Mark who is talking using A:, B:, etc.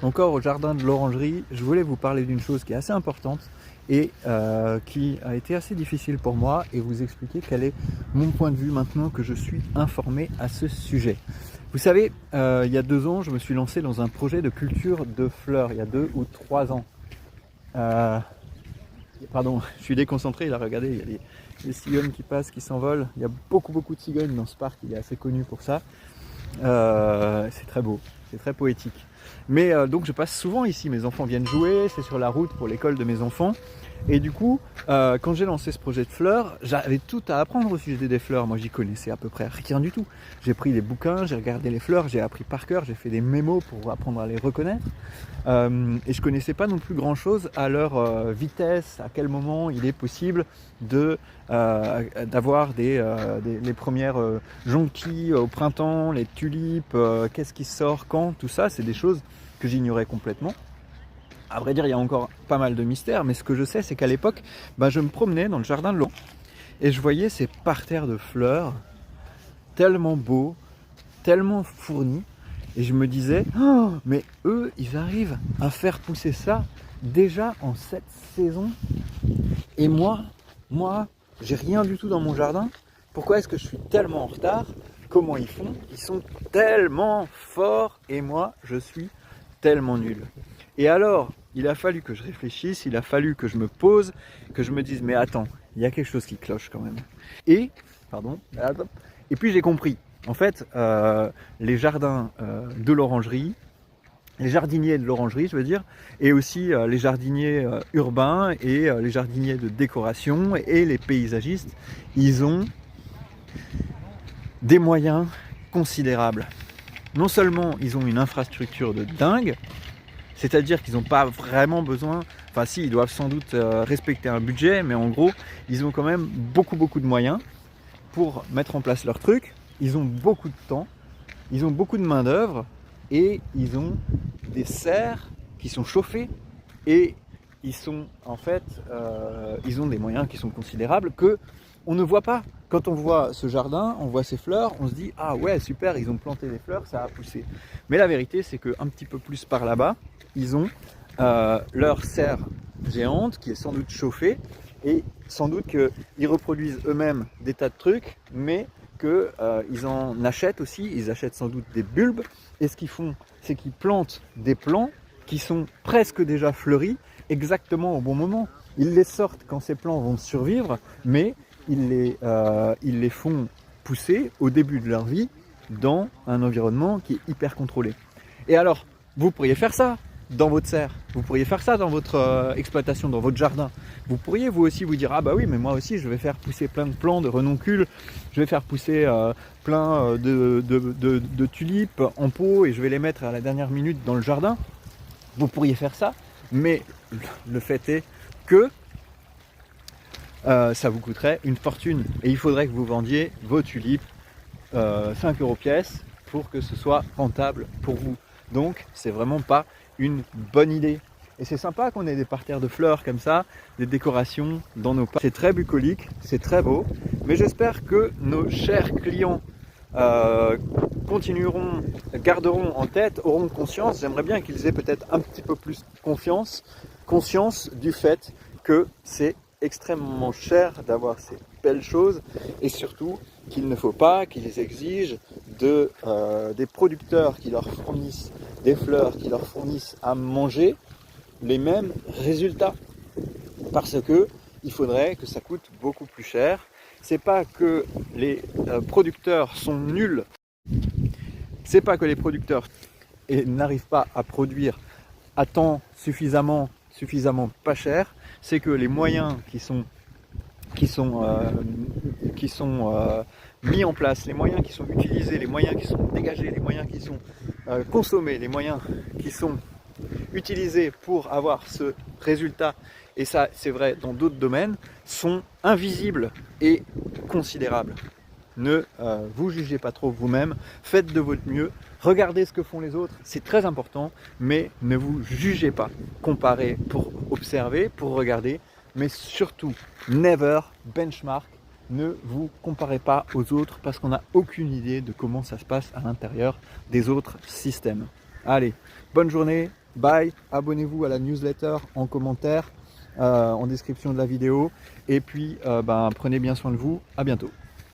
A: encore au jardin de l'Orangerie. Je voulais vous parler d'une chose qui est assez importante et qui a été assez difficile pour moi et vous expliquer quel est mon point de vue maintenant que je suis informé à ce sujet. Vous savez, il y a 2 ans, je me suis lancé dans un projet de culture de fleurs, il y a 2 ou 3 ans. Pardon, je suis déconcentré, là regardez, il y a des cigognes qui passent, qui s'envolent. Il y a beaucoup de cigognes dans ce parc, il est assez connu pour ça. C'est très beau, c'est très poétique. Mais donc je passe souvent ici, mes enfants viennent jouer, c'est sur la route pour l'école de mes enfants. Et du coup, quand j'ai lancé ce projet de fleurs, j'avais tout à apprendre au sujet des fleurs. Moi, j'y connaissais à peu près rien du tout. J'ai pris les bouquins, j'ai regardé les fleurs, j'ai appris par cœur, j'ai fait des mémos pour apprendre à les reconnaître. Et je connaissais pas non plus grand-chose à leur vitesse, à quel moment il est possible d'avoir les premières jonquilles au printemps, les tulipes, qu'est-ce qui sort quand, tout ça, c'est des choses que j'ignorais complètement. À vrai dire, il y a encore pas mal de mystères, mais ce que je sais, c'est qu'à l'époque, je me promenais dans le jardin de l'eau et je voyais ces parterres de fleurs tellement beaux, tellement fournis, et je me disais, oh, mais eux, ils arrivent à faire pousser ça déjà en cette saison, et moi, j'ai rien du tout dans mon jardin. Pourquoi est-ce que je suis tellement en retard? Comment ils font? Ils sont tellement forts, et moi, je suis tellement nul. Et alors, il a fallu que je réfléchisse, il a fallu que je me pose, que je me dise, mais attends, il y a quelque chose qui cloche quand même. Et puis j'ai compris, en fait, les jardins de l'Orangerie, les jardiniers de l'Orangerie, je veux dire, et aussi les jardiniers urbains et les jardiniers de décoration et les paysagistes, ils ont des moyens considérables. Non seulement ils ont une infrastructure de dingue, c'est-à-dire qu'ils n'ont pas vraiment besoin, enfin si, ils doivent sans doute respecter un budget, mais en gros, ils ont quand même beaucoup de moyens pour mettre en place leur truc. Ils ont beaucoup de temps, ils ont beaucoup de main d'œuvre et ils ont des serres qui sont chauffées et ils sont en fait, ils ont des moyens qui sont considérables que on ne voit pas. Quand on voit ce jardin, on voit ces fleurs, on se dit ah ouais super, ils ont planté des fleurs, ça a poussé. Mais la vérité c'est qu'un petit peu plus par là-bas, ils ont leur serre géante qui est sans doute chauffée et sans doute qu'ils reproduisent eux-mêmes des tas de trucs, mais qu'ils en achètent aussi, ils achètent sans doute des bulbes et ce qu'ils font c'est qu'ils plantent des plants qui sont presque déjà fleuris exactement au bon moment. Ils les sortent quand ces plants vont survivre, mais ils les font pousser au début de leur vie dans un environnement qui est hyper contrôlé. Et alors, vous pourriez faire ça dans votre serre, vous pourriez faire ça dans votre exploitation, dans votre jardin. Vous pourriez vous aussi vous dire, ah bah oui, mais moi aussi je vais faire pousser plein de plants de renoncules, je vais faire pousser plein de tulipes en pot et je vais les mettre à la dernière minute dans le jardin. Vous pourriez faire ça, mais le fait est que ça vous coûterait une fortune et il faudrait que vous vendiez vos tulipes 5 € pièce pour que ce soit rentable pour vous. Donc c'est vraiment pas une bonne idée. Et c'est sympa qu'on ait des parterres de fleurs comme ça, des décorations dans nos parcs. C'est très bucolique, c'est très beau, mais j'espère que nos chers clients garderont en tête, auront conscience, j'aimerais bien qu'ils aient peut-être un petit peu plus conscience du fait que c'est extrêmement cher d'avoir ces belles choses et surtout qu'il ne faut pas qu'ils exigent des producteurs qui leur fournissent des fleurs, qui leur fournissent à manger les mêmes résultats parce que il faudrait que ça coûte beaucoup plus cher. C'est pas que les producteurs sont nuls, c'est pas que les producteurs n'arrivent pas à produire à temps suffisamment pas cher, c'est que les moyens qui sont mis en place, les moyens qui sont utilisés, les moyens qui sont dégagés, les moyens qui sont consommés, les moyens qui sont utilisés pour avoir ce résultat, et ça c'est vrai dans d'autres domaines, sont invisibles et considérables. Ne vous jugez pas trop vous-même, faites de votre mieux, regardez ce que font les autres, c'est très important, mais ne vous jugez pas. Comparez pour observer, pour regarder, mais surtout, never benchmark, ne vous comparez pas aux autres parce qu'on n'a aucune idée de comment ça se passe à l'intérieur des autres systèmes. Allez, bonne journée, Bye, abonnez-vous à la newsletter en commentaire, en description de la vidéo. Et puis, prenez bien soin de vous. À bientôt.